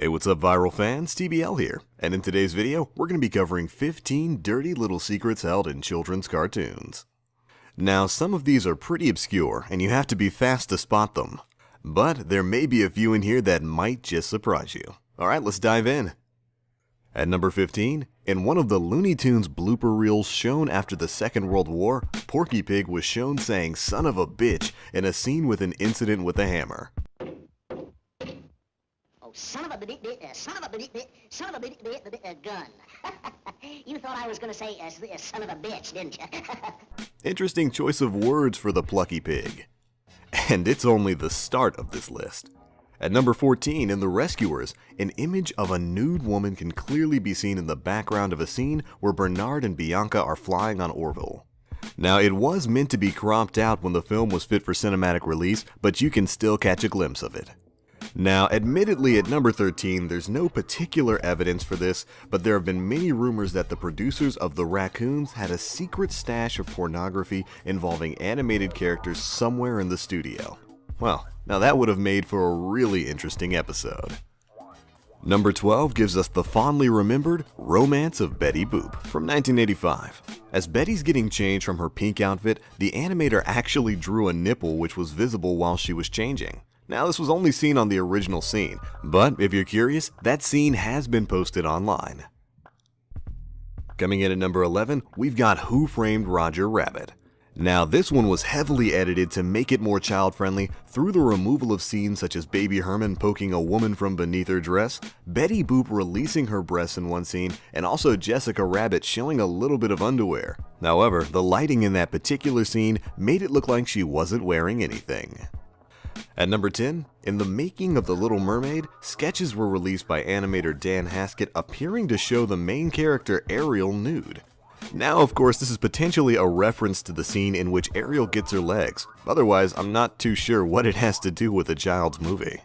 Hey, what's up viral fans, TBL here, and in today's video, we're going to be covering 15 dirty little secrets held in children's cartoons. Now, some of these are pretty obscure, and you have to be fast to spot them, but there may be a few in here that might just surprise you. Alright, let's dive in. At number 15, in one of the Looney Tunes blooper reels shown after the Second World War, Porky Pig was shown saying "son of a bitch" in a scene with an incident with a hammer. Son of a gun. You thought I was going to say son of a bitch, didn't you? Interesting choice of words for the plucky pig. And it's only the start of this list. At number 14, in The Rescuers, an image of a nude woman can clearly be seen in the background of a scene where Bernard and Bianca are flying on Orville. Now, it was meant to be cropped out when the film was fit for cinematic release, but you can still catch a glimpse of it. Now, admittedly at number 13, there's no particular evidence for this, but there have been many rumors that the producers of The Raccoons had a secret stash of pornography involving animated characters somewhere in the studio. Well, now that would have made for a really interesting episode. Number 12 gives us the fondly remembered Romance of Betty Boop from 1985. As Betty's getting changed from her pink outfit, the animator actually drew a nipple which was visible while she was changing. Now, this was only seen on the original scene, but if you're curious, that scene has been posted online. Coming in at number 11, we've got Who Framed Roger Rabbit. Now, this one was heavily edited to make it more child-friendly through the removal of scenes such as Baby Herman poking a woman from beneath her dress, Betty Boop releasing her breasts in one scene, and also Jessica Rabbit showing a little bit of underwear. However, the lighting in that particular scene made it look like she wasn't wearing anything. At number 10, in The Making of the Little Mermaid, sketches were released by animator Dan Haskett appearing to show the main character Ariel nude. Now, of course, this is potentially a reference to the scene in which Ariel gets her legs, otherwise I'm not too sure what it has to do with a child's movie.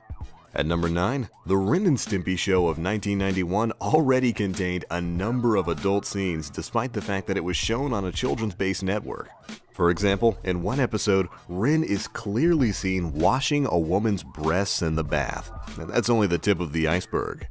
At number 9, the Ren and Stimpy show of 1991 already contained a number of adult scenes despite the fact that it was shown on a children's-based network. For example, in one episode, Ren is clearly seen washing a woman's breasts in the bath, and that's only the tip of the iceberg.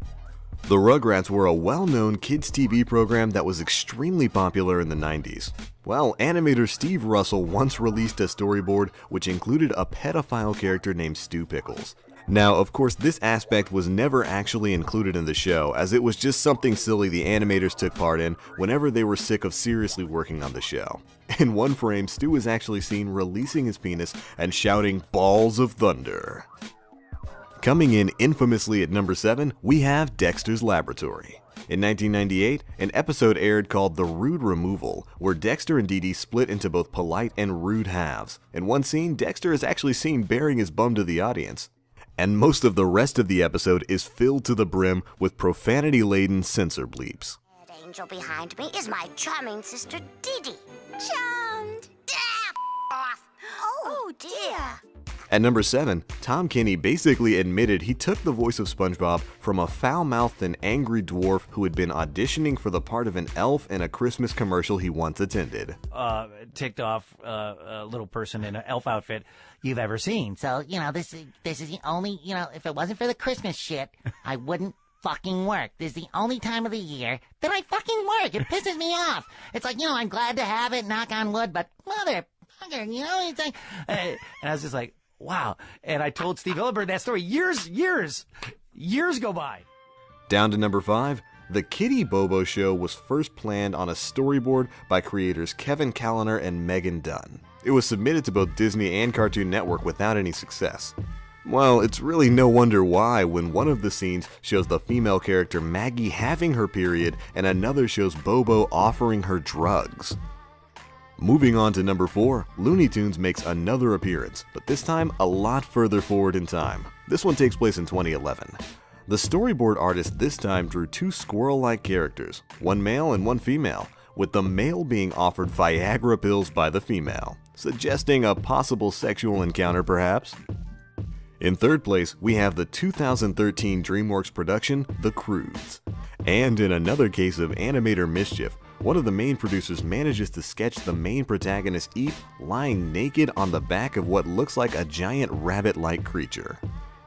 The Rugrats were a well-known kids' TV program that was extremely popular in the 90s. Well, animator Steve Russell once released a storyboard which included a pedophile character named Stu Pickles. Now, of course, this aspect was never actually included in the show, as it was just something silly the animators took part in whenever they were sick of seriously working on the show. In one frame, Stu is actually seen releasing his penis and shouting "Balls of Thunder." Coming in infamously at number 7, we have Dexter's Laboratory. In 1998, an episode aired called The Rude Removal, where Dexter and Dee Dee split into both polite and rude halves. In one scene, Dexter is actually seen baring his bum to the audience. And most of the rest of the episode is filled to the brim with profanity-laden censor bleeps. That angel behind me is my charming sister Dee Dee. Charmed. Off. Oh dear. At number 7, Tom Kenny basically admitted he took the voice of SpongeBob from a foul-mouthed and angry dwarf who had been auditioning for the part of an elf in a Christmas commercial he once attended. Ticked off little person in an elf outfit you've ever seen. So, this is the only, if it wasn't for the Christmas shit, I wouldn't fucking work. This is the only time of the year that I fucking work. It pisses me off. It's like, I'm glad to have it, knock on wood, but motherfucker, it's like... And I was just like, wow. And I told Steve Hillenburg that story years go by. Down to number 5, the Kitty Bobo Show was first planned on a storyboard by creators Kevin Callender and Megan Dunn. It was submitted to both Disney and Cartoon Network without any success. Well, it's really no wonder why when one of the scenes shows the female character Maggie having her period and another shows Bobo offering her drugs. Moving on to number 4, Looney Tunes makes another appearance, but this time a lot further forward in time. This one takes place in 2011. The storyboard artist this time drew 2 squirrel-like characters, one male and one female, with the male being offered Viagra pills by the female, suggesting a possible sexual encounter perhaps. In third place, we have the 2013 DreamWorks production, The Croods. And in another case of animator mischief, one of the main producers manages to sketch the main protagonist Eep lying naked on the back of what looks like a giant rabbit-like creature.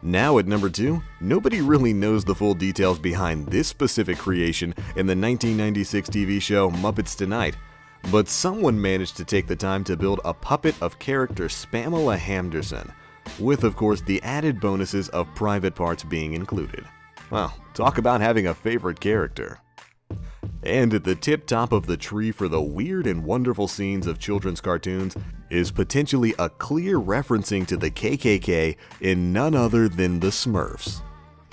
Now at number 2, nobody really knows the full details behind this specific creation in the 1996 TV show Muppets Tonight, but someone managed to take the time to build a puppet of character Spamela Hamderson, with of course the added bonuses of private parts being included. Well, talk about having a favorite character. And at the tip top of the tree for the weird and wonderful scenes of children's cartoons is potentially a clear referencing to the KKK in none other than the Smurfs.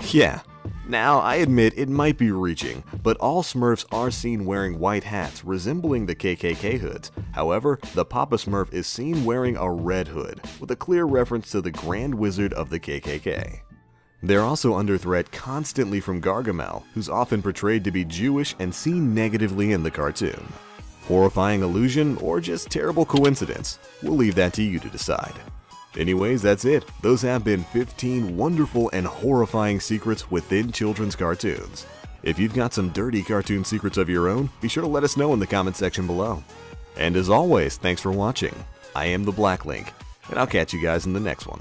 Yeah, now I admit it might be reaching, but all Smurfs are seen wearing white hats resembling the KKK hoods. However, the Papa Smurf is seen wearing a red hood, with a clear reference to the Grand Wizard of the KKK. They're also under threat constantly from Gargamel, who's often portrayed to be Jewish and seen negatively in the cartoon. Horrifying illusion or just terrible coincidence? We'll leave that to you to decide. Anyways, that's it. Those have been 15 wonderful and horrifying secrets within children's cartoons. If you've got some dirty cartoon secrets of your own, be sure to let us know in the comment section below. And as always, thanks for watching. I am the Black Link, and I'll catch you guys in the next one.